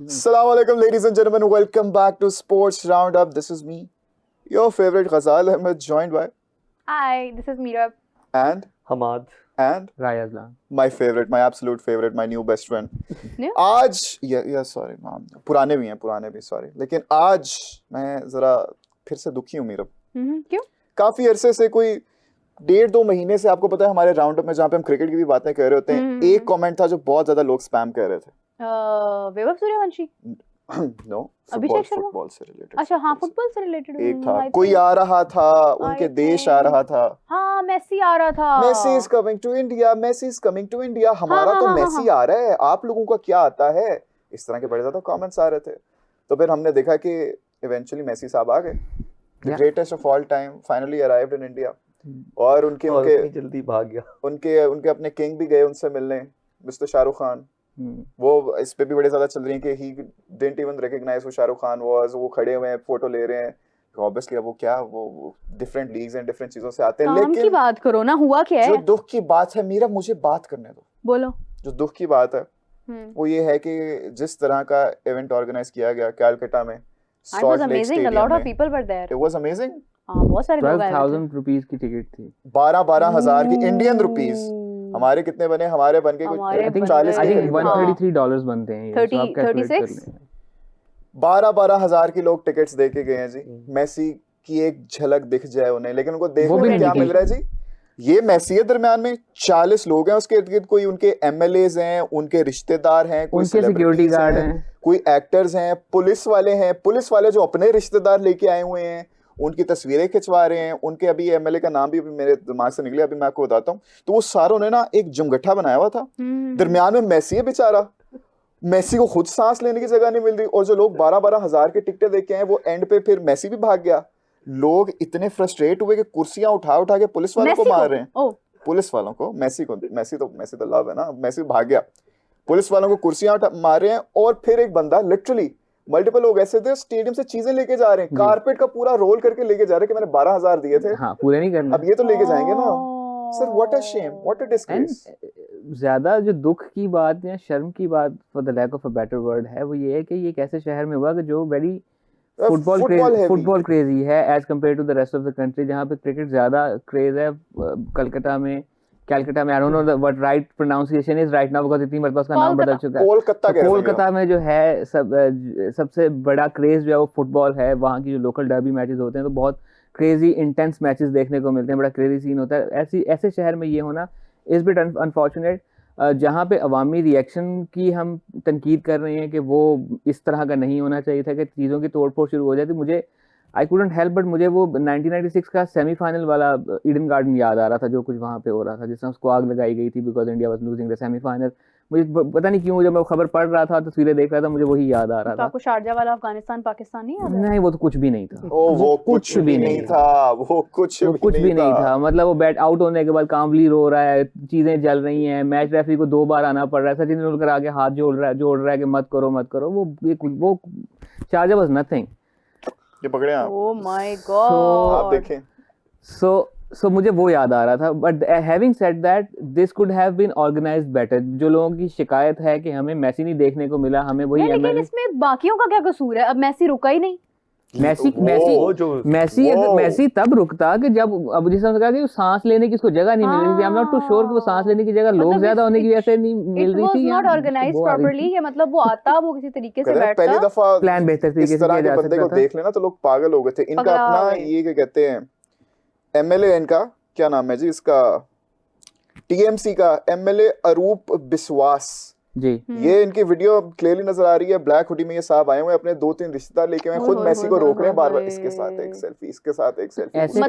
Assalamu alaikum, ladies and gentlemen. Welcome back to Sports Roundup. This is me, your favorite Ghazal Ahmed, joined by Hi, this is Meera. and Hamad and Rayazlan. my favorite, my absolute favorite, my new best friend. New? आज sorry ma'am, पुराने भी sorry, लेकिन आज मैं जरा फिर से दुखी हूँ मीरा। क्यों? काफी अरसे से कोई 1.5-2 महीने से आपको पता है हमारे राउंड अप में जहाँ पे हम क्रिकेट की भी बातें कर रहे होते हैं, एक कमेंट था जो बहुत ज्यादा लोग स्पैम कर रहे थे। वैभव सूर्यवंशी? नो, अभिषेक शर्मा? फुटबॉल से रिलेटेड। अच्छा हाँ, फुटबॉल से रिलेटेड एक था, कोई आ रहा था, उनके देश आ रहा था। हाँ, मेसी आ रहा था। Messi is coming to India, Messi is coming to India. हमारा तो मेसी आ रहा है, आप लोगों का क्या आता है? इस तरह के बड़े ज्यादा कमेंट्स आ रहे थे। तो फिर हमने देखा कि इवेंचुअली मेसी साहब आ गए। The greatest of all time finally arrived in India. और उनके जल्दी भाग गया। उनके अपने किंग भी गए उनसे मिलने, मिस्टर शाहरुख खान। वो इस पे भी बड़े ज्यादा चल रही है कि he didn't even recognize who Shahrukh Khan was। वो खड़े हुए हैं, फोटो ले रहे हैं। Obviously अब वो डिफरेंट लीग्स एंड डिफरेंट चीजों से आते हैं, लेकिन काम की बात करो ना, हुआ क्या है? जो दुख की बात है मीरा, मुझे बात करने दो। बोलो। जो दुख की बात है वो ये है कि जिस तरह का इवेंट ऑर्गेनाइज किया गया कैलकाटा में, It was amazing. A lot of people were there. It was amazing. हाँ, बहुत सारे लोग आए थे। 12,000 रुपीस की टिकट थी। 12,000 की इंडियन रुपीस। हमारे कितने बने? हमारे बन के कुछ 40 आई थिंक $133 बनते हैं ये। 36 12,000 की लोग टिकट्स दे के गए हैं जी। मेसी की एक झलक दिख जाए उन्हें, लेकिन उनको देखने में क्या मिल रहा है जी? ये मेसी है, दरमियान में 40 लोग हैं, उसके इर्द गिर्द कोई उनके एमएलएज हैं, उनके रिश्तेदार हैं, कोई सिक्योरिटी गार्ड हैं, कोई एक्टर्स हैं, पुलिस वाले हैं, पुलिस वाले जो अपने रिश्तेदार लेके आए हुए हैं, उनकी तस्वीरें खिंचवा रहे हैं। उनके अभी एमएलए का नाम भी अभी मेरे दिमाग से निकले, अभी मैं आपको बताता हूँ। तो वो सारों ने ना एक जमगट्ठा बनाया हुआ था, दरमियान में मेसी है बेचारा। मेसी को खुद सांस लेने की जगह नहीं मिल रही, और जो लोग 12-12 हजार के टिकटें देके आए वो एंड पे फिर मेसी भी भाग गया। लोग इतने फ्रस्ट्रेट हुए कि कुर्सियां उठा उठा के पुलिस वालों को मार रहे हैं। पुलिस वालों को, मेसी तो लव है ना, मेसी भाग गया। पुलिस वालों को कुर्सियां मार रहे हैं, और फिर एक बंदा लिटरली मल्टीपल लोग ऐसे थे स्टेडियम से चीजें लेके जा रहे हैं, कारपेट का पूरा रोल करके लेके जा रहे हैं कि मैंने 12,000 दिए थे, हाँ, पूरे नहीं करना, अब ये तो लेके जाएंगे ना। Sir what a shame, what a disgrace. ज्यादा जो दुख की बात या शर्म की बात, for the lack of a better word, है वो ये है कि ये एक ऐसे शहर में हुआ कि जो वेरी फुटबॉल क्रेजी है as compare to the rest of the country, जहाँ पे क्रिकेट ज्यादा क्रेज है। कैलकाटा में I don't know what right pronunciation is right now because इतनी मरतबा उसका नाम बदल चुका है। कोलकाता में जो है सबसे बड़ा क्रेज जो है वो फुटबॉल है। वहाँ की जो लोकल डर्बी मैचेस होते हैं तो बहुत क्रेजी इंटेंस मैचेस देखने को मिलते हैं, बड़ा क्रेजी सीन होता है। ऐसे शहर में ये होना इज बिट अनफॉर्चुनेट, जहाँ पे अवामी रिएक्शन की हम तनकीद कर रहे हैं कि वो इस तरह का नहीं होना चाहिए था कि चीज़ों की तोड़ फोड़ शुरू हो जाती। मुझे आई कुडंट हेल्प बट मुझे वो 1996 का सेमीफाइनल वाला ईडन गार्डन याद आ रहा था, जो कुछ वहाँ पे हो रहा था, जिसमें उसको आग लगाई गई थी because India was losing the semifinal. मुझे पता नहीं क्यों, जब मैं खबर पढ़ रहा था, तस्वीरें देख रहा था, मुझे वही याद आ रहा था। आपको शारजा वाला अफगानिस्तान पाकिस्तान नहीं याद है? नहीं, वो तो कुछ भी नहीं था। वो कुछ भी नहीं था, वो कुछ भी नहीं था। मतलब वो बैट आउट होने के बाद कांवली रो रहा है, चीजें जल रही हैं, मैच रेफरी को 2 बार आना पड़ रहा है, सचिन तेंदुलकर आगे हाथ जोड़ रहा है कि मत करो। वो शारजा वाज नथिंग। ये पकड़े आप। ओह माय गॉड, आप देखें। सो मुझे वो याद आ रहा था, but having said that this could have been organised better. जो लोगों की शिकायत है कि हमें मेसी नहीं देखने को मिला, हमें वही लेकिन इसमें बाकियों का क्या कसूर है? अब मेसी रुका ही नहीं। मेसी तब रुकता कि जब, अब जिस तरह कहा कि सांस लेने की उसको जगह नहीं मिल रही थी। I am not too sure कि वो सांस लेने की जगह लोग ज्यादा होने की वजह से नहीं मिल रही थी, it was not organised properly. ये मतलब वो आता, वो किसी तरीके से बैठता, पहली दफा प्लान बेहतर तरीके से किया जा सकता था। बंदे को देख लेना तो लोग पागल हो गए थे। इनका अपना ये क्या कहते हैं, एमएलए, इनका क्या नाम है जी, इसका टीएमसी का एमएलए अरूप बिस्वास जी। ये इनकी वीडियो क्लियरली नजर आ रही है। ब्लैक हुडी में ये साहब आए हुए हैं, अपने 2-3 रिश्तेदार लेके आए, खुद मेसी को रोक रहे हैं बार-बार, इसके साथ एक सेल्फी, इसके साथ एक सेल्फी। ऐसे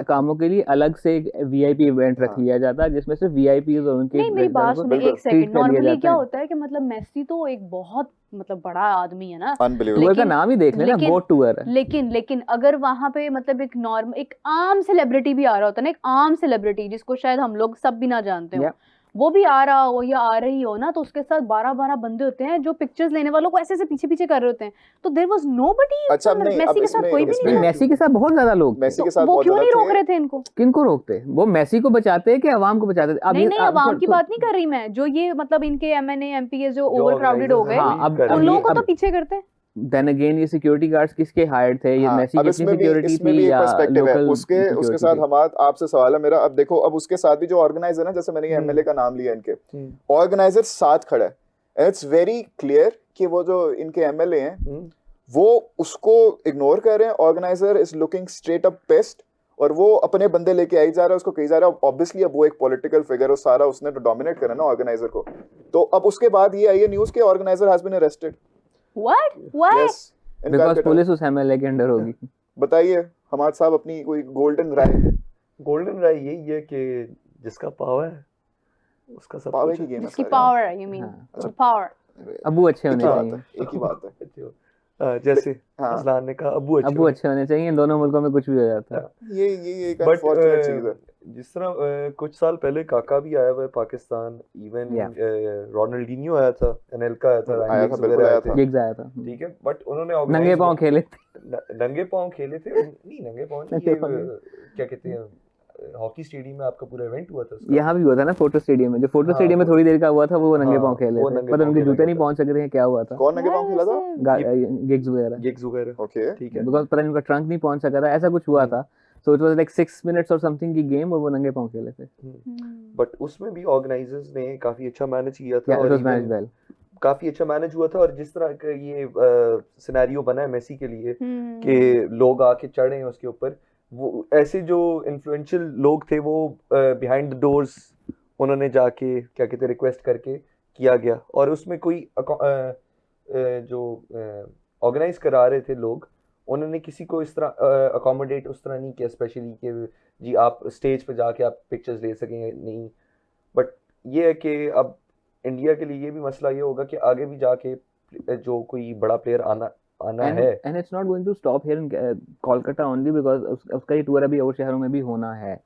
कामों के लिए अलग से एक वीआईपी इवेंट रख लिया जाता है, जिसमें सिर्फ वीआईपीज और उनके। नहीं, मेरी बात सुनो एक सेकंड। नॉर्मली क्या होता है कि मतलब मेसी तो एक बहुत मतलब बड़ा आदमी है ना, अनबिलीवेबल का नाम ही देख लेना, बोट टूर है। लेकिन अगर वहां पे मतलब एक नॉर्मल, एक आम सेलिब्रिटी भी आ रहा होता है ना, एक आम सेलिब्रिटी जिसको शायद हम लोग सब भी ना जानते हो, वो भी आ रहा हो या आ रही हो ना, तो उसके साथ 12-12 बंदे होते हैं जो पिक्चर्स लेने वालों को ऐसे ऐसे पीछे पीछे कर रहे होते हैं, तो देयर वाज नोबडी। अच्छा, अब नहीं, अब मेसी के साथ इसमें- कोई भी इसमें- नहीं था, मेसी के साथ बहुत ज्यादा लोग थे। मेसी के तो साथ वो बहुत क्यों नहीं ज्यादा रोक थे। रहे थे इनको? किनको रोकते? वो मेसी को बचाते हैं कि अवाम को बचाते हैं? अब नहीं ये- नहीं, अब अवाम की तो- बात नहीं कर रही मैं, जो ये मतलब इनके एमएनए एमपीए जो जो ओवर क्राउडेड हो organizers गए, हैं, हाँ, वही अब- कर अब उन रहे लोगों हैं। को तो अब- पीछे करते हैं। देन अगेन ये सिक्योरिटी गार्ड्स किसके हायर्ड थे? ये हाँ, मेसी अब की अपनी इसमें भी सिक्योरिटी इसमें थी भी एक या पर्सपेक्टिव है। लोकल उसके सिक्योरिटी साथ थी? हमारा आपसे सवाल है मेरा, अब देखो, अब उसके साथ भी जो ऑर्गेनाइजर है, जैसे मैंने ये एमएलए का नाम लिया इनके, ऑर्गेनाइजर साथ खड़ा है, एंड इट्स वेरी क्लियर कि वो जो इनके एमएलए हैं वो उसको इग्नोर कर रहे हैं। Organiser is looking straight up paste, और वो अपने बंदे लेके आई जा रहा है, उसको कही जा रहा है। ऑब्वियसली अब वो एक पॉलिटिकल फिगर है, सारा उसने तो डोमिनेट करा ना ऑर्गेनाइजर को। तो अब उसके बाद ये आई है न्यूज़ के organiser has been arrested. What why? Yes, because police उस एमएलए के अंडर होगी। बताइए हमारे साहब अपनी कोई गोल्डन राय। गोल्डन राय यही है कि जिसका पावर है उसका सब पावर कुछ की है। गेम है जिसकी सारी। पावर है, यू मीन हाँ। पावर। अबू अच्छे एक होने ही बात चाहिए। है, एक ही बात है। जैसे हाँ। अजलान ने कहा अबू अच्छे अबू अच्छे होने चाहिए, इन दोनों मुल्कों में कुछ भी हो जाता है। ये एक बट अनफॉर्चुनेट चीज है। जिस तरह कुछ साल पहले काका भी आया हुआ है पाकिस्तान, इवन Yeah. रोनाल्डिनियो आया था, एनेल्का आया था, आया राइन था, गिग्स बिल्कुल वगैरह आया आए था। थे, गिग्स आया था। ठीक है, बट उन्होंने नंगे organize- पांव खेले थे। नंगे पांव खेले थे नहीं, नंगे पांव नहीं, नंगे ये पाँव नहीं। क्या कहते हैं, हॉकी स्टेडियम में आपका पूरा इवेंट हुआ था उसका। यहाँ भी हुआ था ना फोटो स्टेडियम में, जो फोटो हाँ, स्टेडियम में थोड़ी देर का हुआ था वो नंगे हाँ, पांव खेले वो थे, नंगे मतलब पाँव उनके खेला जूते नहीं गया पहुंच सके थे, क्या हुआ था? कौन नंगे पांव खेला था? गिग्स वगैरह, गिग्स वगैरह, ओके, ठीक है। बिकॉज पता नहीं उनका ट्रंक नहीं पहुंच सका था, ऐसा कुछ हुआ था। So it was like 6 minutes और समथिंग की गेम, और वो नंगे पांव खेले थे। बट उसमें भी ऑर्गेनाइजर्स ने काफी अच्छा मैनेज किया था, या इट और वाज even मैनेज्ड वेल। काफी अच्छा मैनेज हुआ था। और जिस तरह का ये सिनेरियो बना है मेसी के लिए कि लोग आके चढ़े हैं उसके ऊपर, वो ऐसे जो इन्फ्लुएंशियल लोग थे वो बिहाइंड द डोर्स उन्होंने जाके क्या कहते रिक्वेस्ट करके किया गया, और उसमें कोई जो ऑर्गेनाइज करा रहे थे लोग, उन्होंने किसी को इस तरह अकोमोडेट उस तरह नहीं किया स्पेशली कि जी आप स्टेज पे जाके आप पिक्चर्स ले सकेंगे, नहीं। बट ये है कि अब इंडिया के लिए ये भी मसला ये होगा कि आगे भी जाके जो कोई बड़ा प्लेयर आना है, and it's not going to stop here in Kolkata only, because उसका ये टूर अभी और शहरों में भी होना है।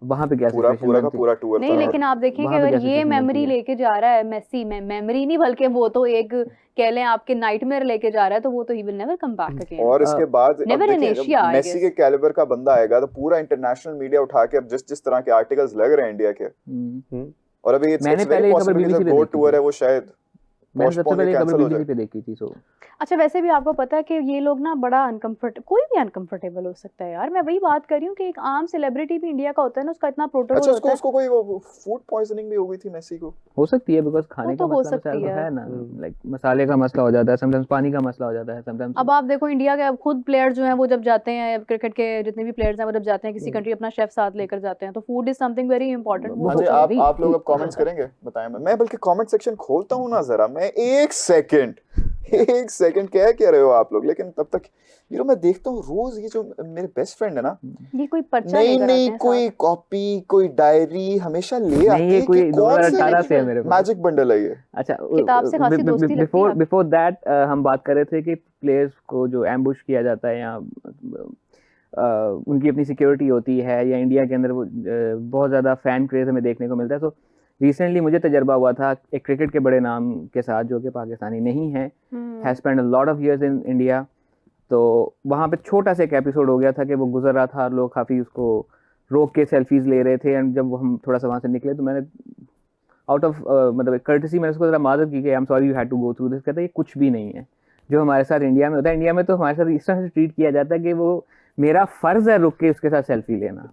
वहां पे क्या पूरा सिचुएशन पूरा का बनती? पूरा टूर नहीं, था। लेकिन आप देखें कि वहाँ पे अगर क्या ये situation मेमोरी बनती है? लेके जा रहा है मेसी, मेमोरी नहीं बल्कि वो तो एक कह लें आपके नाइटमेयर लेके जा रहा है, तो वो तो he will never come back again. और इसके बाद अब never in देखिए, Asia, जब I मेसी guess. के कैलिबर का बंदा आएगा तो पूरा इंटरनेशनल मीडिया उठा के अब जिस तरह के आर्टिकल्स लग रहे हैं इंडिया के, और अभी इट्स मैंने वेरी पहले ये खबर पॉसिबल कि BBC जो पे गो देखी टूर थी। है वो शायद मैंने सबसे postpone पहले या खबर cancel हो BBC जाए। पे देखी थी। सो अच्छा, वैसे भी आपको पता है कि ये लोग ना बड़ा कोई भी अनकंफर्टेबल हो सकता है यार। मैं वही बात कर रही हूँ कि एक आम सेलिब्रिटी भी इंडिया का होता है ना, उसका इतना प्रोटोकॉल अच्छा, होता है। उसको कोई फूड पॉइजनिंग भी हो गई थी मेसी को। हो सकती है, बिकॉज खाने वो का तो हो मसला सकती तो है। है ना, लाइक मसाले का मसला हो जाता है, समटाइम्स पानी का मसला हो जाता है, समटाइम्स। अब आप देखो इंडिया के अब खुद प्लेयर जो हैं वो जब जाते हैं, क्रिकेट के जितने भी प्लेयर्स हैं वो जब जाते हैं किसी कंट्री, अपना शेफ साथ लेकर जाते हैं, तो food is something very important. वो हाँ तो जी, नहीं, आप लोग अब कमेंट्स करेंगे, बताएं। मैं बल्कि कमेंट सेक्शन खोलता हूँ ना जरा, मैं एक सेकंड क्या रहे हो आप लोग। लेकिन तब तक मैं देखता हूँ रोज ये जो मेरे बेस्ट फ्रेंड है ना, ये कोई पर्चा लेकर आते नहीं हैं कोई कॉपी कोई डायरी हमेशा ले आते नहीं, ये हैं कोई कि कौन 2018 से है मेरे पास। मैजिक बंडल है ये। अच्छा, किताब से खासी दोस्ती लगती है आपकी। बिफोर दैट हम बात कर रहे थे कि प्लेयर्स को जो एम्बुश किया जाता है या उनकी अपनी सिक्योरिटी होती है, या इंडिया के अंदर वो बहुत ज़्यादा फ़ैन क्रेज़ हमें देखने को मिलता है। तो रिसेंटली मुझे तजर्बा हुआ था एक क्रिकेट के बड़े नाम के साथ, जो कि पाकिस्तानी नहीं है, has spend a lot of years in India. तो वहाँ पे छोटा सा एक एपिसोड हो गया था कि वो गुजर रहा था, लोग काफ़ी उसको रोक के सेल्फीज़ ले रहे थे, एंड जब हम थोड़ा सा वहाँ से निकले तो मैंने आउट ऑफ मतलब कर्टसी मैंने उसको ज़रा मादत की कि I am sorry you had to go through this. कहता है ये कुछ भी नहीं है जो हमारे साथ इंडिया में होता है। इंडिया में तो हमारे साथ इस तरह से ट्रीट किया जाता है कि वो मेरा फ़र्ज़ है रुक के उसके साथ सेल्फी लेना,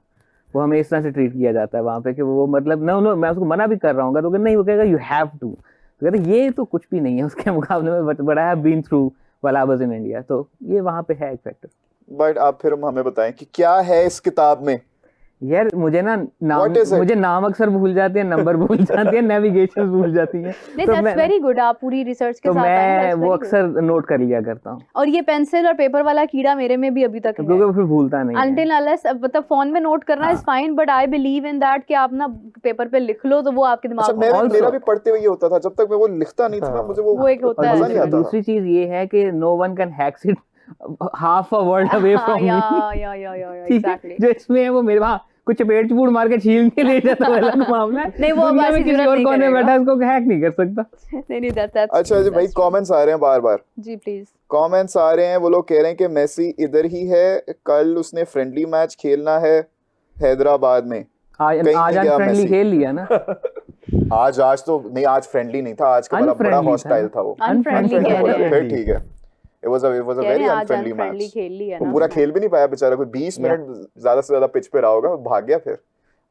वो हमें इस तरह से ट्रीट किया जाता है वहाँ पे कि वो मतलब no, मैं उसको मना भी कर रहा हूँ तो नहीं, वो कहेगा यू हैव टू। तो कहते ये तो कुछ भी नहीं है उसके मुकाबले में, but I have been through while I was in India. तो ये वहाँ पे है एक फैक्टर। बट आप फिर हमें बताएं कि क्या है इस किताब में। यार मुझे ना What is it? मुझे नाम अक्सर भूल जाते हैं, नंबर भूल जाते हैं, नेविगेशन भूल जाती हैं। नहीं, तो दैट्स वेरी गुड, आप पूरी रिसर्च के तो साथ आए हैं, मैं that's वो very good. अक्सर नोट कर लिया करता हूँ, और ये पेंसिल और पेपर वाला कीड़ा मेरे में भी अभी तक क्योंकि वो फिर भूलता नहीं है। अनटिल अनलेस मतलब फोन में नोट करना is fine, but I believe in that कि आप ना पेपर पे लिख लो तो वो आपके अच्छा, दिमाग में मेरा भी पढ़ते हुए ये होता था, जब तक मैं वो लिखता नहीं था ना, मुझे वो एक होता और है मजा नहीं आता था। दूसरी चीज ये है कि no one can hacks it half a word away from me. या ठीक है, एग्जैक्टली। जो इसमें है वो मेरे वहाँ कुछ चपेट चपूट मार के छील के ले जाता है अलग मामला है। नहीं, वो दुनिया में ऐसी किसी जरूरत और नहीं कोने में करेगा। बैठा है, उसको हैक नहीं कर सकता। नहीं, that's अच्छा जी भाई, कमेंट्स आ रहे हैं बार बार, जी प्लीज। कमेंट्स आ रहे हैं। वो लोग कह रहे हैं कि मेसी इधर ही है, कल उसने फ्रेंडली मैच खेलना है हैदराबाद में। आज कहीं आज नहीं गया अनफ्रेंडली मेसी। खेल लिया ना। आज तो नहीं, आज फ्रेंडली नहीं था, आज का बड़ा Unfriendly था हॉस्टाइल ना। था वो। अनफ्रेंडली कह रहे हैं, फिर ठीक है, it was a कह रहे very हैं आज unfriendly अनफ्रेंडली match। खेल लिया वो ना पूरा उसने। खेल भी नहीं पाया बेचारा, कोई 20 Yeah. मिनट ज्यादा से ज्यादा पिच पे रहा होगा, भाग गया। फिर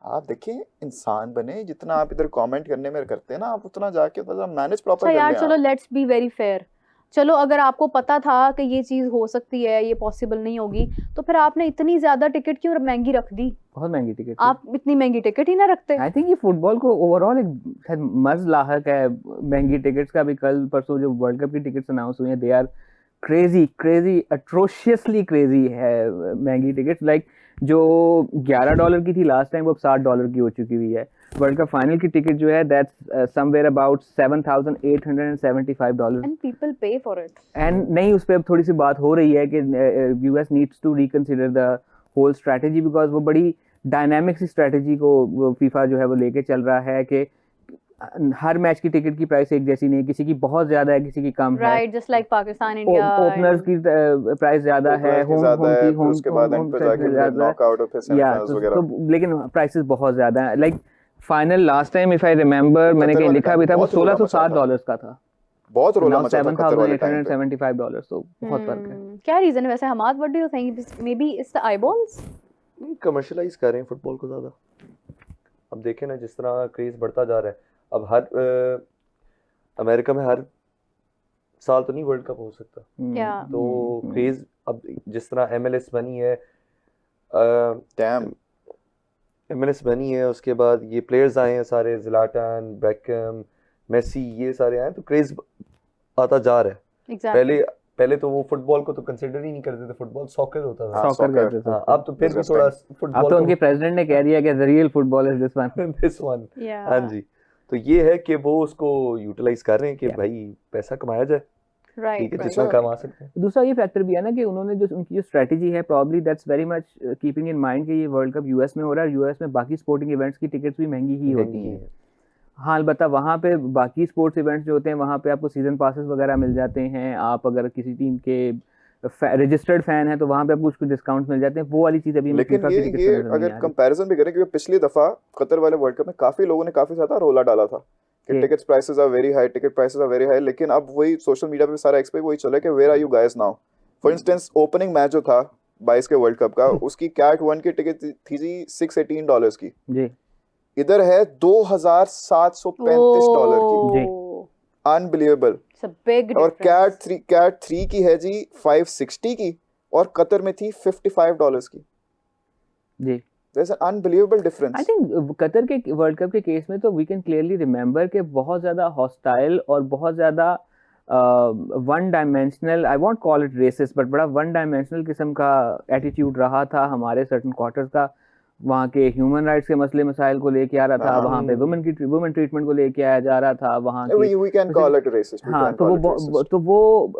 आप देखिए, इंसान बने, जितना आप इधर कमेंट करने में करते हैं ना, आप उतना जाके मैनेज प्रॉपर अच्छा कर यार, लें चलो आप। Let's be very fair. चलो अगर आपको पता था कि ये चीज हो सकती है, ये पॉसिबल नहीं होगी, तो फिर आपने इतनी ज्यादा टिकट क्यों महंगी रख दी? बहुत महंगी टिकट। आप इतनी महंगी टिकट ही ना रखते। आई थिंक ये फुटबॉल को ओवरऑल एक शायद मर्ज लाहक है महंगी टिकट्स का। भी कल परसों जो वर्ल्ड कप की टिकट्स अनाउंस हुई हैं, दे आर क्रेजी अट्रोशियसली क्रेजी है महंगी टिकट्स। लाइक जो $11 की थी लास्ट टाइम, वो अब $60 की हो चुकी हुई है। वर्ल्ड कप फाइनल की टिकट जो है, that's somewhere about $7,875। And people पे फॉर इट। एंड नहीं, उस पर अब थोड़ी सी बात हो रही है कि US needs to reconsider the whole strategy, because वो बड़ी डायनामिक सी स्ट्रैटेजी को फीफा जो है वो लेके चल रहा है कि हर मैच की टिकट की प्राइस एक जैसी नहीं है, किसी की बहुत ज्यादा है, किसी की कम है। Right, just like Pakistan India. Openers की प्राइस ज्यादा है, होम की होम उसके बाद एंड पे जाके फिर नॉकआउट और फिर या सेमीफाइनल्स वगैरह। तो लेकिन प्राइसेस बहुत ज्यादा है। Like final last time if I remember, मैंने कहीं लिखा भी था, वो $1,607 का था। बहुत रोला मचा था कतर वाले टाइम पे। $7,875, तो बहुत फर्क है। क्या रीजन है वैसे Hamad? What do you think? Maybe it's the eyeballs. Commercialise कर रहे हैं फुटबॉल को ज़्यादा। अब देखें ना, जिस तरह क्रेज़ बढ़ता जा रहा है, अब हर अमेरिका में हर साल तो नहीं वर्ल्ड कप हो सकता, क्या? तो क्रेज़ अब जिस तरह MLS बनी है, डैम MLS बनी है, उसके बाद ये प्लेयर्स आए हैं सारे, ज़िलाटन, बेकहम, मेसी, ये सारे आए, तो क्रेज़ आता जा रहा है। एग्जैक्टली। पहले तो वो फुटबॉल को तो कंसिडर ही नहीं करते थे, फुटबॉल सॉकर होता था। हाँ, सॉकर soccer। कहते थे। हाँ, अब तो फिर भी थोड़ा अब फुटबॉल तो उनके प्रेसिडेंट ने कह दिया कि the real football is this one. This one. या हाँ जी, तो ये है कि वो उसको यूटिलाइज कर रहे हैं कि Yeah. भाई पैसा कमाया जाए, ठीक राइट है, राइट। जितना कमा सकते हैं। दूसरा ये फैक्टर भी है ना कि उन्होंने जो उनकी जो स्ट्रेटजी है, probably that's very much keeping in mind कि ये वर्ल्ड कप यूएस में हो रहा है, यूएस में बाकी स्पोर्टिंग इवेंट्स की टिकट्स भी महंगी ही होती महंगी हैं। है। हाँ, अलबत्ता वहाँ पे बाकी स्पोर्ट्स इवेंट्स जो होते हैं, वहाँ पे आपको सीजन पासेस वगैरह मिल जाते हैं। आप अगर किसी टीम के रजिस्टर्ड फैन है तो वहाँ पे आपको कुछ डिस्काउंट मिल जाते हैं। वो वाली चीज़ अभी हमें लेकिन FIFA की टिकट्स ये में नजर नहीं अगर आ रही। कंपैरिजन भी करें, क्योंकि पिछली दफा कतर वाले वर्ल्ड कप में काफी लोगों ने काफी ज्यादा रोला डाला था कि Okay. Tickets prices are very high, ticket prices are very high, लेकिन अब वही सोशल मीडिया पे सारा एक्सपेक्ट वही चला कि where are you guys now. For instance opening match जो था 22 के वर्ल्ड कप का, उसकी कैट 1 की टिकट थी जी $618 की, जी इधर है $2,735 की। जी। अनबिलीवेबल। इट्स अ बिग और डिफरेंस। कैट 3 की है जी 560 की, और कतर में थी $55 की। जी। There's an unbelievable difference. I think Qatar के वर्ल्ड कप के केस में तो वी कैन क्लियरली रिमेंबर कि बहुत ज़्यादा हॉस्टाइल और बहुत ज़्यादा one dimensional, I want call it racist, but बड़ा वन डायमेंशनल किस्म का एटीट्यूड रहा था हमारे सर्टन क्वार्टर्स का। वहाँ के ह्यूमन राइट्स के मसले मसाइल को लेके आ रहा था, हाँ। वहाँ पे वुमेन ट्रीटमेंट को लेके आया जा रहा था, वहाँ की We can call it racist. We हाँ, can call it racist. तो वो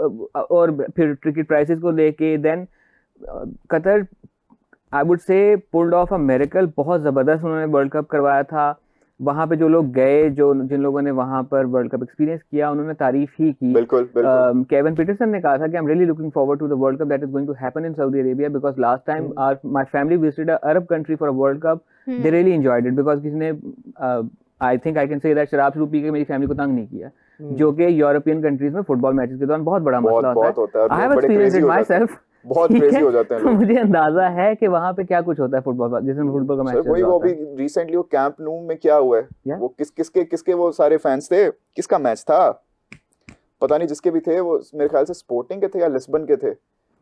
और फिर टिकट प्राइसेस को लेके then Qatar I would say pulled off a miracle. बहुत ज़बरदस्त उन्होंने वर्ल्ड कप करवाया था। वहाँ पे जो लोग गए, जिन लोगों ने वहाँ पर वर्ल्ड कप एक्सपीरियंस किया, उन्होंने तारीफ ही की। बिल्कुल बिल्कुल। केविन पीटरसन ने कहा था कि I am really looking forward to the World Cup that is going to happen in Saudi Arabia, because last time my family visited a Arab country for a World Cup, they really enjoyed it, because किसी ने I think I can say that शराब शुरू P के मेरी family को तंग नहीं किया, जो कि यूरोपियन कंट्रीज में फुटबॉल मैचेस के दौरान बहुत बड़ा मसला बहुत होता है। आई हैव बड़े एक्सपीरियंस्ड crazy इट हो माई जाते हैं। सेल्फ। बहुत क्रेजी हो जाते हैं तो लोग। मुझे अंदाजा है कि वहाँ पे क्या कुछ होता है फुटबॉल, जिसमें फुटबॉल का मैच सर वही वो अभी रिसेंटली वो कैंप नू में क्या हुआ है, Yeah. वो किसके वो सारे फैंस थे, किसका मैच था पता नहीं, जिसके भी थे वो मेरे ख्याल से स्पोर्टिंग के थे या लिस्बन के थे।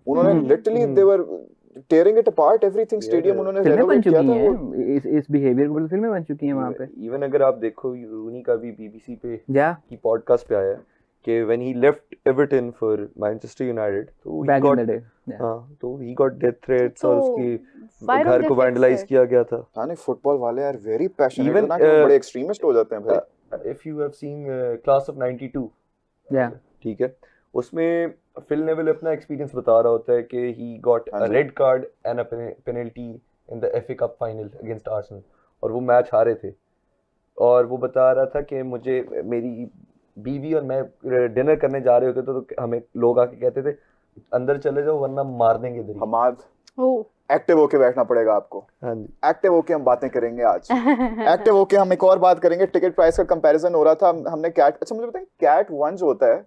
उन्होंने literally they were tearing it apart everything. Stadium उन्होंने फिल्में बन रेनोवेट किया चुकी था वो। हैं इस बिहेवियर को, फिल्में बन चुकी हैं वहाँ पे। इवन अगर आप देखो, रूनी का भी BBC पे या की पॉडकास्ट पे आया कि when he left Everton for Manchester United, तो he back in the got, डे हाँ, तो ही गॉट डेथ थ्रेट्स और उसकी why don't घर they को fix वैंडलाइज it? किया गया था। हाँ नहीं, फुटबॉल वाले यार वेरी पैशनेट Even, ना, कि वो बड़े एक्सट्रीमिस्ट हो जाते हैं भाई। If you have seen class of 92, या ठीक है, उसमें फिल नेविल अपना एक्सपीरियंस बता रहा होता है कि ही गॉट हाँ अ जी। Red card and a penalty in the FA cup final against Arsenal, और वो मैच हारे थे, और वो बता रहा था कि मुझे मेरी बीवी और मैं डिनर करने जा रहे होते तो हमें लोग आके कहते थे अंदर चले जाओ वरना मार देंगे इधर ही। हमाद ओह एक्टिव होके बैठना पड़ेगा आपको। हाँ जी, एक्टिव होके हम बातें करेंगे आज। एक्टिव होके हम एक और बात करेंगे। टिकट प्राइस का कंपैरिजन हो रहा था, हमने कैट, अच्छा मुझे बताएं कैट 1 जो होता है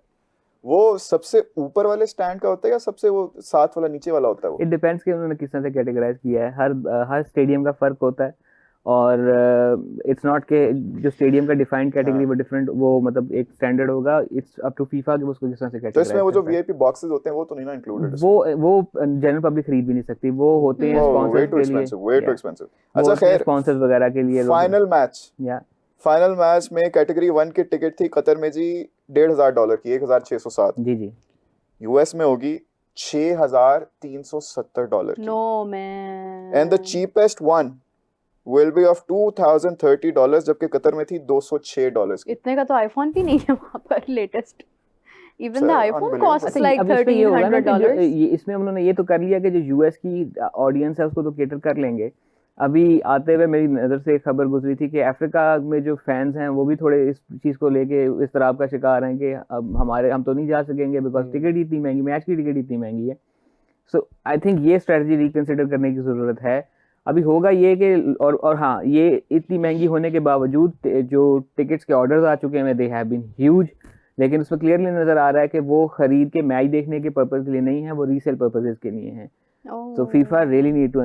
वो सबसे ऊपर वाले स्टैंड का होता है या सबसे वो साथ वाला नीचे वाला होता है? वो इट डिपेंड्स कि उन्होंने किस तरह से कैटेगराइज किया है। हर स्टेडियम का फर्क होता है, और इट्स नॉट के जो स्टेडियम का डिफाइंड कैटेगरी वो डिफरेंट, वो मतलब एक स्टैंडर्ड होगा। इट्स अप टू फीफा कि उसको किस तरह से तो कैटेगराइज इसमें वो जो करता है। वीआईपी बॉक्सेस होते हैं वो तो नहीं ना इंक्लूडेड? वो जनरल पब्लिक खरीद भी नहीं सकती, वो होते हैं वे स्पॉन्सर्स टू के लिए। Expensive, way too expensive. वो अच्छा होते हैं खैर, स्पॉन्सर्स वगैरह के लिए। फाइनल मैच में कैटेगरी 1 की टिकट थी कतर में जी $1,500 की, 1,607। जी जी। यूएस में होगी $6,370 की। No man. And the cheapest one will be of $2,030, जबकि कतर में थी $206 की। इतने का तो आईफोन भी नहीं है वहाँ पर latest. Even the Sir, iPhone unbelievable. Cost अच्छा, लाइक अब इसमें ये होगा ना कि जो $1,300। इसमें उन्होंने ये तो कर लिया कि जो यूएस की ऑडियंस है उसको तो केटर कर लेंगे। अभी आते हुए मेरी नज़र से एक खबर गुजरी थी कि अफ्रीका में जो फैंस हैं वो भी थोड़े इस चीज़ को लेके इस तरह का शिकार हैं कि अब हम तो नहीं जा सकेंगे बिकॉज टिकट ही इतनी महंगी, मैच की टिकट इतनी महंगी है। सो आई थिंक ये स्ट्रेटजी रिकंसिडर करने की ज़रूरत है। अभी होगा ये कि और हाँ, ये इतनी महंगी होने के बावजूद जो टिकट्स के ऑर्डर्स आ चुके हैं दे हैव बीन ह्यूज, लेकिन उसमें क्लियरली नज़र आ रहा है कि वो खरीद के मैच देखने के पर्पज़ के लिए नहीं है, वो रीसेल पर्पसेस के लिए हैं। So FIFA really need to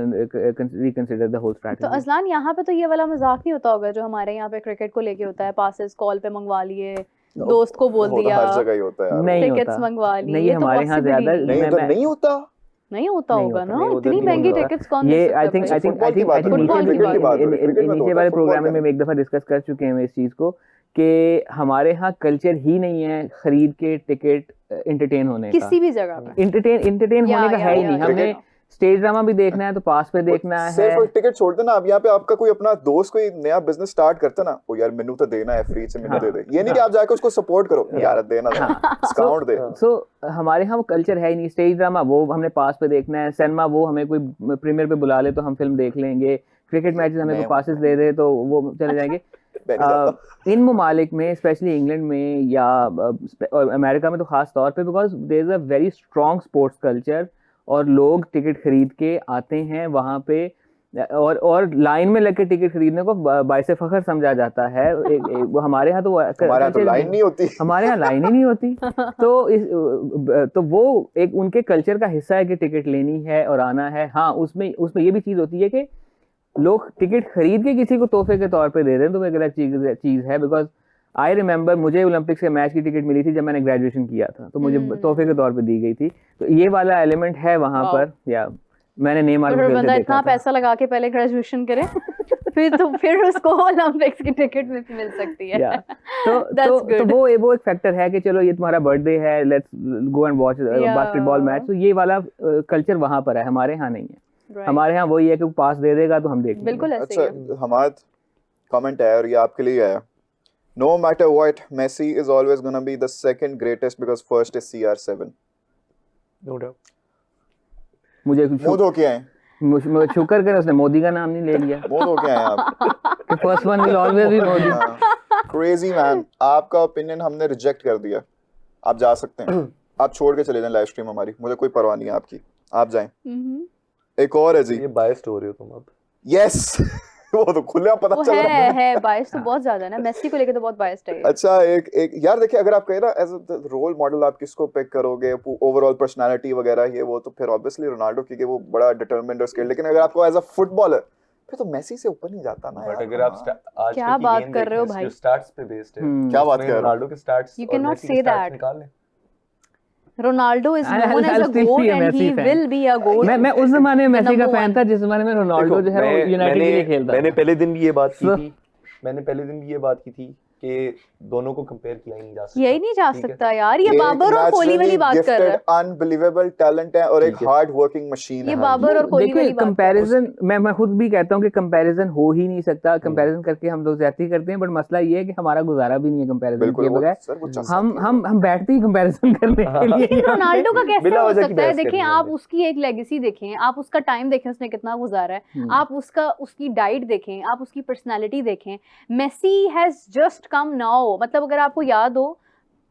reconsider the whole strategy. तो अजलान यहाँ पे तो ये वाला मजाक नहीं होता होगा जो हमारे यहाँ पे क्रिकेट को लेके होता है, पासेस कॉल पे मंगवा लिए, दोस्त को बोल दिया, हर जगह ही होता है यार। नहीं टिकट्स होता, मंगवा लिए। नहीं ये तो हमारे यहाँ possible ही ज्यादा नहीं है। नहीं, तो नहीं होता। नहीं होता नहीं होगा होता, ना, नहीं, उधर इतनी नहीं महंगी होता। टिकट्स कौन ये दे सकता आई है थिंक भाई? फुटबॉल की बात है, फुटबॉल की बात है। क्रिकेट में तो नीचे होता वाले है, फुटबॉल प्रोग्राम का में एक दफ़ा डिस्कस कर चुके हैं इस चीज़ को कि हमारे यहाँ कल्चर ही नहीं है खरीद के टिकट एंटरटेन होने का। किसी भी जगह पे एंटरटेन या, होने का या, है ही या, नहीं। या, हमने या। स्टेज ड्रामा भी देखना है तो पास पे देखना है। सिर्फ टिकट छोड़ देना। अब यहाँ पे आपका कोई अपना दोस्त कोई नया बिजनेस स्टार्ट करता ना, ओ यार मेनू तो देना है, फ्री से मेनू दे दे। ये नहीं कि आप जाके उसको सपोर्ट करो, यार देना डिस्काउंट दे। सो हमारे यहाँ वो कल्चर है ही नहीं। स्टेज ड्रामा वो हमने पास पे देखना है, सिनेमा वो हमें कोई प्रीमियर पे बुला ले तो हम फिल्म देख लेंगे, क्रिकेट मैचेस हमें कोई पासेस दे दे तो वो चले जाएंगे। मैं नहीं जाता। इन ममालिक में स्पेशली इंग्लैंड में या और अमेरिका में तो खास तौर पे because there is a very strong sports culture, और लोग टिकट खरीद के आते हैं वहाँ पे, और लाइन में लग के टिकट खरीदने को बाइसे फखर समझा जाता है। वो हमारे यहाँ तो हमारे यहाँ तो लाइन नहीं होती। हमारे यहाँ लाइन ही नहीं होती। तो वो एक उनके कल्चर का हिस्सा है कि टिकट लेनी है और आना है। हाँ, उसमें ये भी चीज़ होती है कि लोग टिकट खरीद के किसी को तोहफे के तौर पे दे दें, तो वो एक अलग चीज़ है। बिकॉज आई रिमेंबर मुझे ओलंपिक्स के मैच की टिकट मिली थी जब मैंने ग्रेजुएशन किया था, तो मुझे तोहफे के तौर पे दी गई थी। तो ये वाला एलिमेंट है वहाँ पर। या मैंने नेम तो फिर बंदा इतना पैसा लगा के पहले ग्रेजुएशन करे फिर उसको ओलंपिक्स की टिकट में मिल सकती है। तो वो एक फैक्टर है कि चलो ये तुम्हारा बर्थडे है, let's go and watch basketball match. तो ये वाला कल्चर वहाँ पर है, हमारे यहाँ नहीं है। हमारे यहाँ वही है कि पास दे देगा तो हम देखेंगे। बिल्कुल ऐसे ही है। अच्छा, हमाद कमेंट है और ये आपके लिए आया। No matter what, Messi is always gonna be the second greatest because first is CR7. No doubt. मुझे मुंह धो के आए। शुक्र कर उसने मोदी का नाम नहीं ले लिया। मुंह धो के आए आप। कि first one will always be Modi. Crazy man, आपका ओपिनियन हमने रिजेक्ट कर दिया। आप जा सकते हैं, आप छोड़ के चले जाएं लाइव स्ट्रीम हमारी, मुझे कोई परवाह नहीं है आपकी, आप जाएं। एक और है जी, ये बायस्ड हो रहे हो तुम अब। यस वो तो खुले पता वो चल रहा है बायस तो बहुत ज्यादा है ना, मेसी को लेके तो बहुत बायस्ड है। अच्छा, एक यार देखिए, अगर आप कहे ना एज अ रोल मॉडल आप किसको पिक करोगे, ओवरऑल पर्सनालिटी वगैरह ये वो, तो फिर ऑब्वियसली रोनाल्डो, क्योंकि वो बड़ा डिटरमिन्ड और स्किल्ड। लेकिन अगर आपको एज अ फुटबॉलर, फिर तो मेसी से ऊपर नहीं जाता ना। बट अगर आप आज क्या बात कर रहे हो भाई? जो स्टैट्स पे बेस्ड है, क्या बात कर रहे हो? रोनाल्डो के स्टैट्स You और cannot मेसी के say स्टैट्स that. निकाल लें। Ronaldo is I'll known as a still goat be a and he Messi fan. Will be a goat. मैं उस जमाने में मेसी का Number फैन one. था जिस जमाने में रोनाल्डो जो है वो यूनाइटेड के लिए खेलता मैंने था। पहले दिन भी ये बात की थी कि दोनों को कंपेयर किया ही नहीं जा सकता। यही नहीं जा ठीक है? सकता यार, ये बाबर और कोहली वाली बात कर रहा है। अनबिलीवेबल टैलेंट है और एक ठीक है। हार्ड वर्किंग मशीन ये है। बाबर और कोहली वाली देखिए बात कर रहा है। कंपैरिजन मैं खुद भी कहता हूँ कि कंपैरिजन हो ही नहीं सकता, कंपैरिजन करके हम लोग ज्यादती करते हैं, बट मसला ये है कि हमारा गुजारा भी नहीं है कंपैरिजन बिल्कुल किए बगैर। सर वो चाहता हम बैठते ही कंपैरिजन करने के लिए। लेकिन रोनाल्डो का कैसे बिला हो वजह की सकता है? बहस देखें करनी है आप हमने। उसकी एक लेगेसी देखें, आप उसका टाइम देखें उसने कितना गुजारा है, आप उसकी डाइट देखें, आप उसकी पर्सनालिटी देखें। Messi has just come now, मतलब अगर आपको याद हो,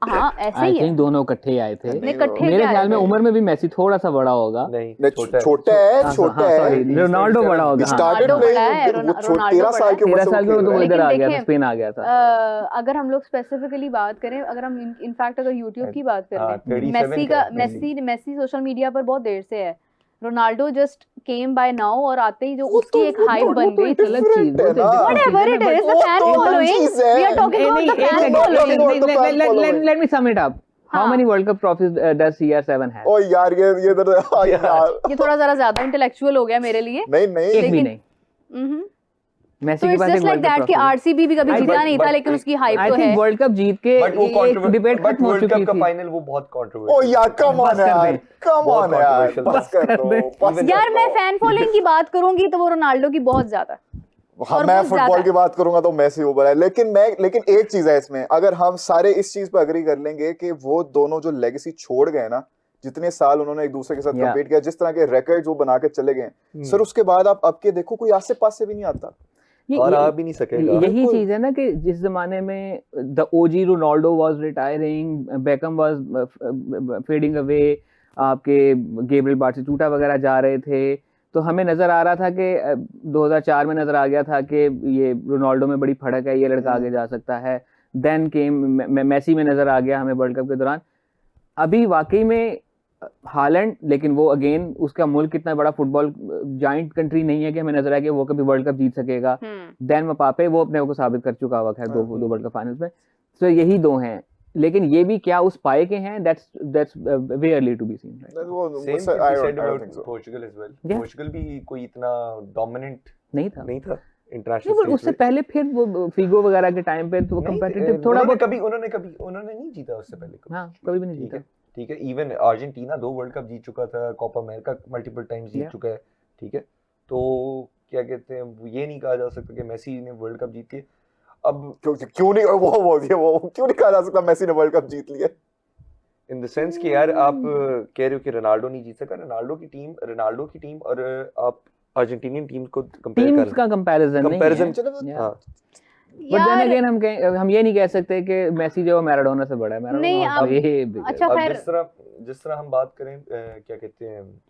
हाँ ऐसे आई ही है। थिंक दोनों इकट्ठे आए थे। नहीं, इकट्ठे मेरे क्या ख्याल में है? उम्र में भी मेसी थोड़ा सा बड़ा होगा। नहीं, छोटा है। छोटा है, छोटा है। सॉरी रोनाल्डो बड़ा होगा। हाँ, स्टार्टेड रोनाल्डो बड़ा है, प्लेइंग वो रोनाल्डो 13 साल की उम्र 13 से साल वो में खेल तो रहा वो है। इधर आ लेकिन गया था, देखें, स्पेन आ गया था। अगर हम लोग स्पेसिफिकली बात करें, अगर हम इनफैक्ट अगर यूट्यूब की बात हाँ, कर लें, 37 मेसी का का मेसी सोशल मीडिया पर बहुत देर से है। Ronaldo just came by now और आते ही जो उसकी एक हाइप बन गई थी। अलग चीज है ना। Whatever it is, the fan following. We are talking about the fan following. Let me sum it up. How हाँ। many World Cup trophies does CR7 have? ओ यार ये इधर हाँ यार ये थोड़ा जरा ज्यादा इंटेलेक्चुअल हो गया मेरे लिए। नहीं नहीं एक भी लेकिन- नहीं। हम्म। मेसी तो के इट्स पास जस्ट एक लाइक वर्ल्ड कप दैट कि ट्रॉफी। आरसीबी भी कभी I- जीता but- नहीं था, but- लेकिन उसकी हाइप आई तो थिंक है। वर्ल्ड कप जीत के बट वो डिबेट बट खत्म हो वर्ल्ड चुकी कप का थी। फाइनल वो बहुत ओ कंट्रोवर्शियल। यार कम ऑन बस कर यार दे। कम बहुत ऑन यार controversial बस कर दो बस Even- यार कर मैं दो। फैन फॉलोइंग की बात करूंगी तो वो रोनाल्डो की बहुत ज्यादा। हाँ और मैं बहुत फुटबॉल ज्यादा। की बात करूंगा तो मेसी ऊपर है, लेकिन एक चीज है इसमें, अगर हम सारे इस चीज पे अग्री कर लेंगे कि वो दोनों जो लेगेसी छोड़ गए ना, जितने साल उन्होंने एक दूसरे के साथ Yeah. कम्पीट किया, जिस तरह के रिकॉर्ड्स वो बना के चले गए सर, उसके बाद आप अब के देखो कोई आसे पास से भी नहीं आता। और आ भी नहीं सकेगा। यही बिल्कुल। चीज है ना कि जिस जमाने में the OG Ronaldo was retiring, become was fading away, आपके गेब्रियल बाटिस्टूटा वगैरह जा रहे थे, तो हमें नजर आ रहा था कि 2004 में नजर आ गया था कि ये रोनाल्डो में बड़ी फड़क है, ये लड़का आगे जा सकता है। देन केम मेसी में नजर आ गया हमें वर्ल्ड कप के दौरान। अभी वाकई में हालैंड, लेकिन वो अगेन उसका मुल्क इतना बड़ा फुटबॉल जाइंट कंट्री नहीं है कि हमें नजर आए कि वो कभी वर्ल्ड कप जीत सकेगा। देन मपापे वो अपने को साबित कर चुका हुआ है दो वर्ल्ड कप फाइनल्स में। तो यही दो हैं, लेकिन ये भी क्या उस पाए के हैं, that's way early to be seen. Same I don't think so. Portugal as well. Yeah. Portugal भी कोई इतना डोमिनेंट नहीं था नहीं था नहीं, इंटरनेशनल but उससे पहले फिर वो फिगो वगैरह के टाइम पे तो वो कंपेटिटिव थोड़ा बहुत। उन्होंने नहीं जीता उससे पहले कभी। हाँ, कभी भी नहीं ठीक जीता। है, ठीक है। इवन अर्जेंटीना 2 वर्ल्ड कप जीत चुका था, कोपा अमेरिका मल्टीपल टाइम्स जीत Yeah. चुका है, ठीक है। तो क्या कहते हैं, ये नहीं कहा जा सकता कि मेसी ने वर्ल्ड कप जीती है। अब क्यों नहीं वो क्यों नहीं कहा जा सकता मेसी ने वर्ल्ड कप जीत लिया? इन द सेंस कि यार आप कह रहे हो कि रोनाल्डो नहीं जीत सका। रोनाल्डो की टीम और आप अर्जेंटीनियन टीम को कंपेयर टीम्स कर का कंपैरिजन नहीं है। Comparison Yeah. हाँ बट देन अगेन हम ये नहीं कह सकते कि मेसी जो मैराडोना से बड़ा है। नहीं, मैराडोना अब- way bigger। अच्छा, अब खैर। जिस तरह हम बात करें क्या कहते हैं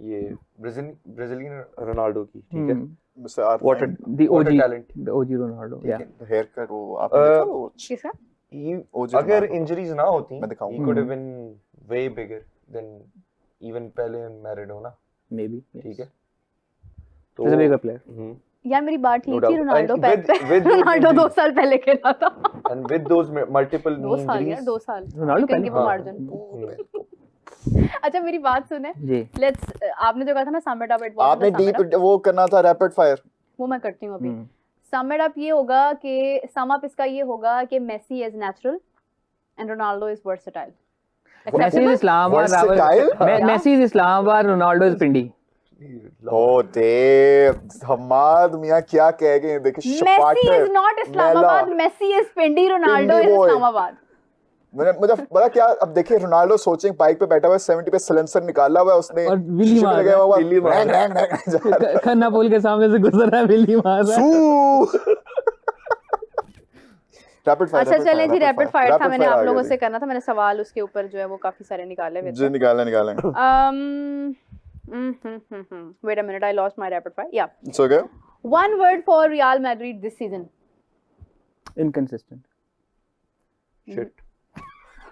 ये ब्राजीलियन रोनाल्डो की, ठीक है। Mister R What a the what a OG talent। the OG Ronaldo. ठीक या है। हेयर कट वो आपने देखा वो किसका? OG अगर रोनाल्डो। इंजरीज ना होती मैं दिखाऊंगा। he could have been way bigger than even Pele and Maradona, may be ठीक है। तो इज अ बिगर प्लेयर। हम्म, यार मेरी बात No ठीक थी, doubt. Ronaldo And with those Ronaldo 2 injuries- साल पहले खेला था। and with those multiple 2 knee साल यार, injuries 2 साल। रोनाल्डो Can give a पहले margin। अच्छा मेरी बात सुने, जी। लेट्स आपने जो कहा था ना सम इट अप, इट वाज आपने डीप वो करना था रैपिड फायर। वो मैं करती हूँ अभी। हम्म। सम इट अप ये होगा कि सम अप इसका ये होगा कि Messi is natural and Ronaldo is versatile. Messi is Islamabad, Versatile? Messi is Islamabad, Ronaldo is Pindi. ओ डे हमाद मियां क्या कह गए हैं, देखिए मेसी इज नॉट इस्लामाबाद, मेला। Messi is Pindi, Ronaldo Pindi is boy। Islamabad. मुझे पता क्या, अब देखिए रोनाल्डो सोचिंग बाइक पे बैठा हुआ है, 70 पे सिलेंसर निकाला हुआ है उसने, और विली शीशे में मार लगा रहा है, हुआ विली मार रैंग रहा है। रैंग रैंग जा रहा है। खन्ना पुल के सामने से गुजर रहा है, बिल्ली मार रहा है। फू रैपिड फायर। अच्छा चलें जी, रैपिड फायर था, मैंने आप लोगों से से करना था, मैंने सवाल उसके ऊपर जो है वो काफी सारे निकाले हुए जी थे। निकालें Wait a minute, I lost my rapid fire. Yeah. It's okay. One word for Real Madrid this season. Inconsistent. Shit.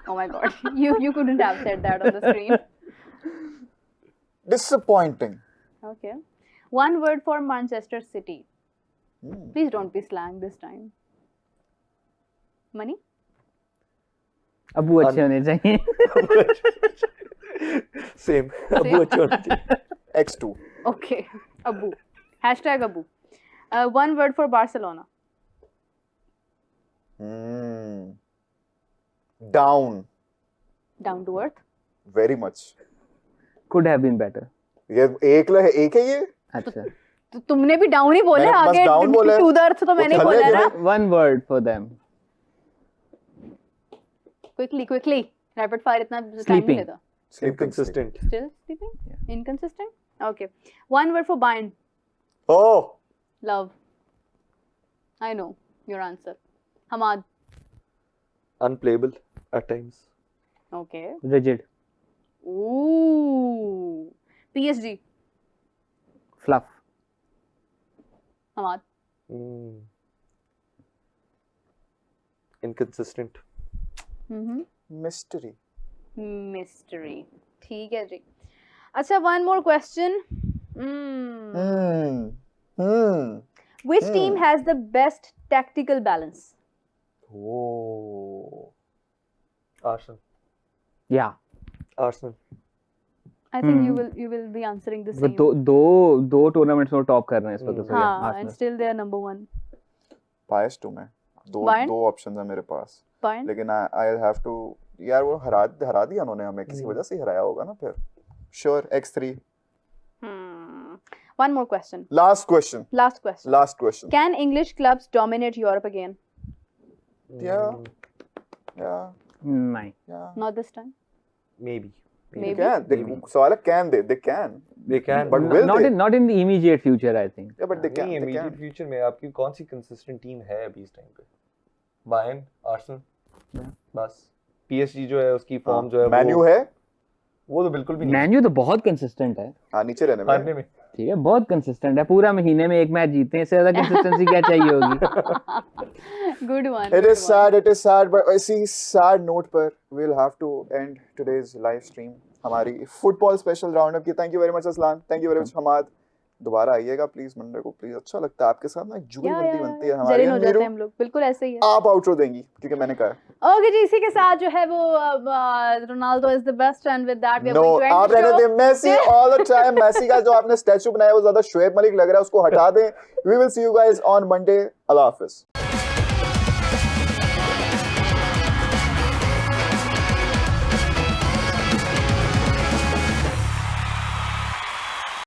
Oh my God, you couldn't have said that on the screen. Disappointing. Okay. One word for Manchester City. Please don't be slang this time. Money? Abu अच्छे होने चाहिए। Same Abu अच्छा होना चाहिए। X2 Okay. Abu. Hashtag Abu. One word for Barcelona. Down. Down to earth. Very much. Could have been better. ये एक है ये. अच्छा. तो तुमने भी डाउन ही बोले, मैंने बस आगे down बोला है. टू द अर्थ तो मैंने वो बोला थल्ले ना. One word for them. Quickly. Rapid fire इतना टाइम Sleeping. नहीं लेता. Inconsistent. Still sleeping? Inconsistent? Okay. One word for bind. Oh. Love. I know your answer. Hamad. Unplayable at times. Okay. Rigid. Ooh. PSG. Fluff. Hamad. Inconsistent. Mystery. Mystery. ठीक है जी. अच्छा, one more question. Which team has the best tactical balance? Oh. Arsenal. Yeah. Arsenal. I think you will be answering the वो same. दो tournaments में top कर रहे हैं इस वक्त. हाँ, and still they are number one. Biased हूँ मैं. Bayern? दो ऑप्शंस हैं मेरे पास. Bayern? लेकिन I'll have to, यार वो हरा दिया उन्होंने हमें, किसी वजह से हराया होगा ना फिर. Sure, X3. One more question. Last question. Last question. Can English clubs dominate Europe again? Yeah. नहीं. Not this time. Maybe. They can. सवाल है can they? They can. They can. But will they? Not in the immediate future, I think. Yeah, but they can. नहीं, They immediate can. future में आपकी कौन सी consistent team है अभी इस time पे? Bayern, Arsenal. बस. PSG जो है उसकी फॉर्म जो है मैन्यू है. वो तो बिल्कुल भी नहीं. मैन्यू तो बहुत कंसिस्टेंट है. हाँ, नीचे रहने में. हारने में. ठीक है, बहुत कंसिस्टेंट है. पूरा महीने में एक मैच जीतते हैं, इससे ज्यादा कंसिस्टेंसी क्या चाहिए होगी. Good one. It is sad, but इसी sad note पर we'll have to end today's live stream. हमारी फुटबॉल स्पेशल राउंड अप की. Thank you very much Aslan. Thank you very much Hamad. दोबारा आइएगा प्लीज मंडे को, प्लीज. अच्छा लगता है आपके साथ ना, एक जुगलबंदी बनती है हमारी. जलीन हो जाते हैं हम लोग. बिल्कुल ऐसे ही है. आप आउटरो देंगी क्योंकि मैंने कहा. ओके जी, इसी के साथ जो है वो Ronaldo is the best and with that we are no, going to आप एंड रहने द दें. Messi all the time. Messi का जो आपने स्टैचू बनाया वो ज्यादा शुएब मलिक लग रहा है, उसको हटा दें. We will see you guys on Monday. अल्लाह हाफिज.